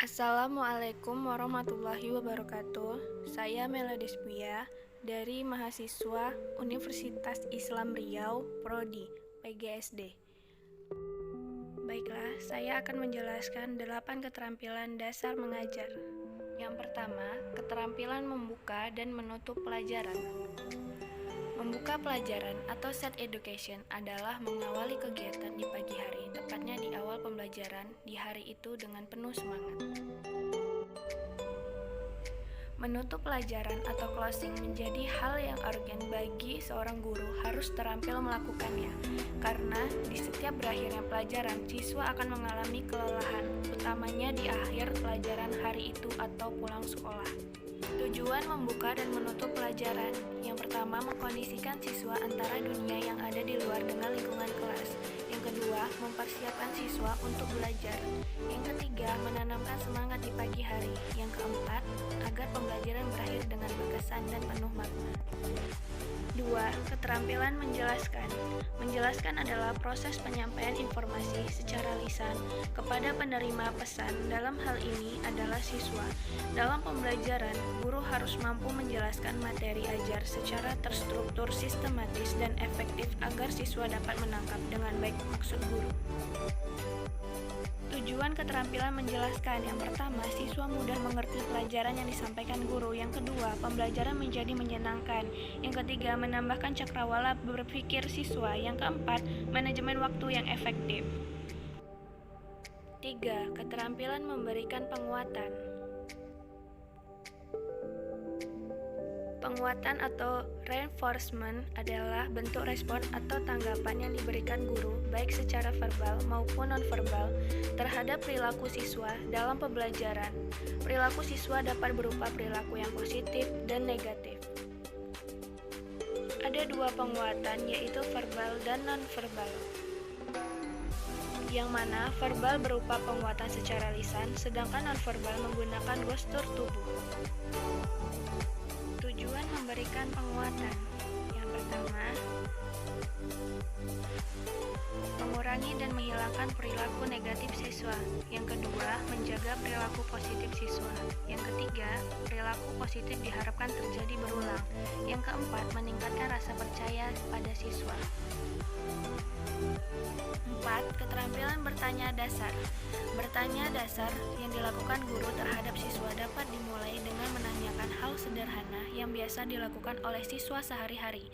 Assalamualaikum warahmatullahi wabarakatuh. Saya Melodis Buya dari mahasiswa Universitas Islam Riau, Prodi PGSD. Baiklah, saya akan menjelaskan 8 keterampilan dasar mengajar. Yang pertama, keterampilan membuka dan menutup pelajaran. Membuka pelajaran atau set education adalah mengawali kegiatan di pagi hari, tepatnya di awal pembelajaran di hari itu dengan penuh semangat. Menutup pelajaran atau closing menjadi hal yang urgen bagi seorang guru harus terampil melakukannya, karena di setiap berakhirnya pelajaran, siswa akan mengalami kelelahan, utamanya di akhir pelajaran hari itu atau pulang sekolah. Tujuan membuka dan menutup pelajaran. Yang pertama, mengkondisikan siswa antara dunia yang ada di luar dengan lingkungan kelas. Yang kedua, mempersiapkan siswa untuk belajar. Yang ketiga, menanamkan semangat di pagi hari. Yang keempat, agar pembelajaran berakhir dengan berkesan dan penuh makna. 2. Keterampilan menjelaskan. Menjelaskan adalah proses penyampaian informasi secara lisan kepada penerima pesan. Dalam hal ini adalah siswa. Dalam pembelajaran, guru harus mampu menjelaskan materi ajar secara terstruktur, sistematis, dan efektif agar siswa dapat menangkap dengan baik maksud guru. Tujuan keterampilan menjelaskan. Yang pertama, siswa mudah mengerti pelajaran yang disampaikan guru. Yang kedua, pembelajaran menjadi menyenangkan. Yang ketiga, menambahkan cakrawala berpikir siswa. Yang keempat, manajemen waktu yang efektif. 3. Keterampilan memberikan penguatan. Penguatan atau reinforcement adalah bentuk respon atau tanggapan yang diberikan guru, baik secara verbal maupun nonverbal, terhadap perilaku siswa dalam pembelajaran. Perilaku siswa dapat berupa perilaku yang positif dan negatif. Ada 2 penguatan, yaitu verbal dan nonverbal. Yang mana verbal berupa penguatan secara lisan, sedangkan nonverbal menggunakan gestur tubuh. Tujuan memberikan penguatan. Yang pertama, mengurangi dan menghilangkan perilaku negatif siswa. Yang kedua, menjaga perilaku positif siswa. Yang ketiga, perilaku positif diharapkan terjadi berulang. Yang keempat, meningkatkan rasa percaya pada siswa. 4. Keterampilan bertanya dasar. Bertanya dasar yang dilakukan guru terhadap siswa dapat dimulai dengan menanyakan hal sederhana yang biasa dilakukan oleh siswa sehari-hari,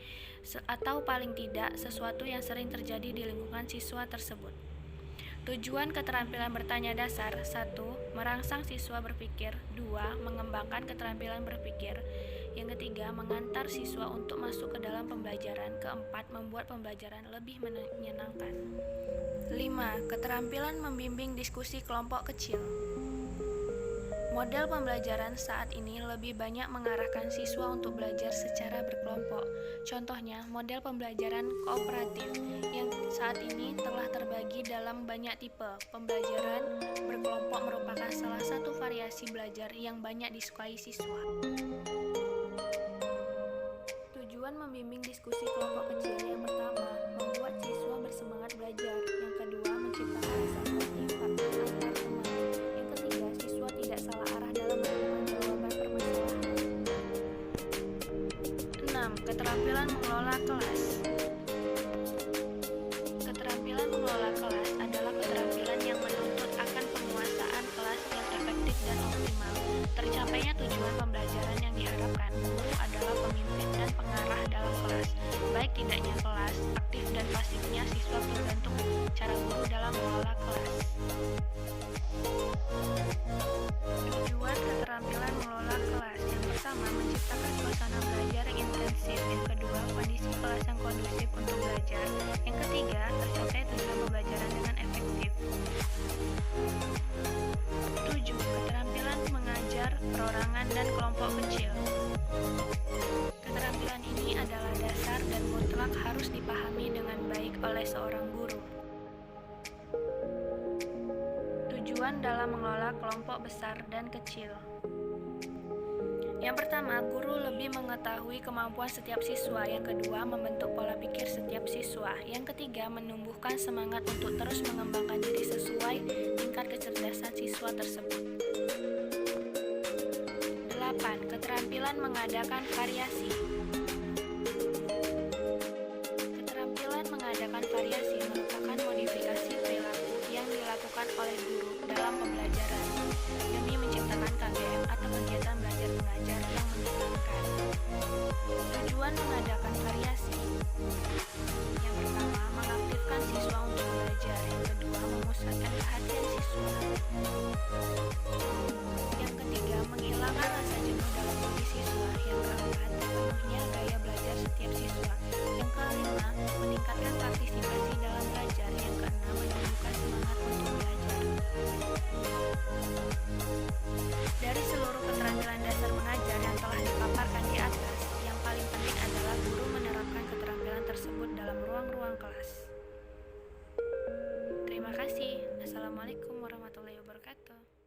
atau paling tidak sesuatu yang sering terjadi di lingkungan siswa tersebut. Tujuan keterampilan bertanya dasar: 1. Merangsang siswa berpikir. 2. Mengembangkan keterampilan berpikir. Yang ketiga, mengantar siswa untuk masuk ke dalam pembelajaran. Keempat, membuat pembelajaran lebih menyenangkan. 5. Keterampilan membimbing diskusi kelompok kecil. Model pembelajaran saat ini lebih banyak mengarahkan siswa untuk belajar secara berkelompok. Contohnya, model pembelajaran kooperatif yang saat ini telah terbagi dalam banyak tipe. Pembelajaran berkelompok merupakan salah satu variasi belajar yang banyak disukai siswa. Tujuan membimbing diskusi kelompok kecil: yang pertama, membuat siswa bersemangat belajar. Yang kedua, menciptakan rasa motivasi antar teman. Yang ketiga, siswa tidak salah arah dalam menemukan jawaban permasalahan. 6. Keterampilan mengelola kelas. Keterampilan mengelola kelas adalah keterampilan yang menuntut akan penguasaan kelas yang efektif dan optimal. Tercapainya tujuan pembelajaran yang diharapkan, guru adalah pemimpin dan pengarah dalam kelas. Baik tidaknya kelas, aktif dan pasifnya siswa tergantung cara guru dalam mengelola kelas. Tujuan keterampilan mengelola kelas: yang pertama, menciptakan suasana belajar yang intensif. Yang kedua, kondisi kelas yang kondusif untuk belajar. Yang ketiga, tercapai tujuan pembelajaran dengan efektif. 7. Keterampilan mengajar perorangan dan kelompok kecil. Keterampilan ini adalah dasar dan mutlak harus dipahami dengan baik oleh seorang guru. Tujuan dalam mengelola kelompok besar dan kecil. Yang pertama, guru lebih mengetahui kemampuan setiap siswa. Yang kedua, membentuk pola pikir setiap siswa. Yang ketiga, menumbuhkan semangat untuk terus mengembangkan diri sesuai tingkat kecerdasan siswa tersebut. 8. Keterampilan mengadakan variasi. Keterampilan mengadakan variasi merupakan modifikasi perilaku yang dilakukan oleh guru dalam pembelajaran demi menciptakan KBM atau kegiatan belajar mengajar yang menyenangkan. Tujuan mengadakan variasi: yang pertama, mengaktifkan siswa untuk belajar. Yang kedua, memusatkan perhatian siswa. Yang ketiga, menghilangkan rasa jenuh dalam diri siswa. Yang keempat, terpenuhnya gaya belajar setiap siswa. Yang kelima, meningkatkan partisipasi dalam belajar. Yang keenam, menumbuhkan semangat untuk belajar. Dari seluruh keterampilan dasar mengajar yang telah dipaparkan di atas, yang paling penting adalah guru menerapkan keterampilan tersebut dalam ruang-ruang kelas. Terima kasih. Assalamualaikum warahmatullahi wabarakatuh.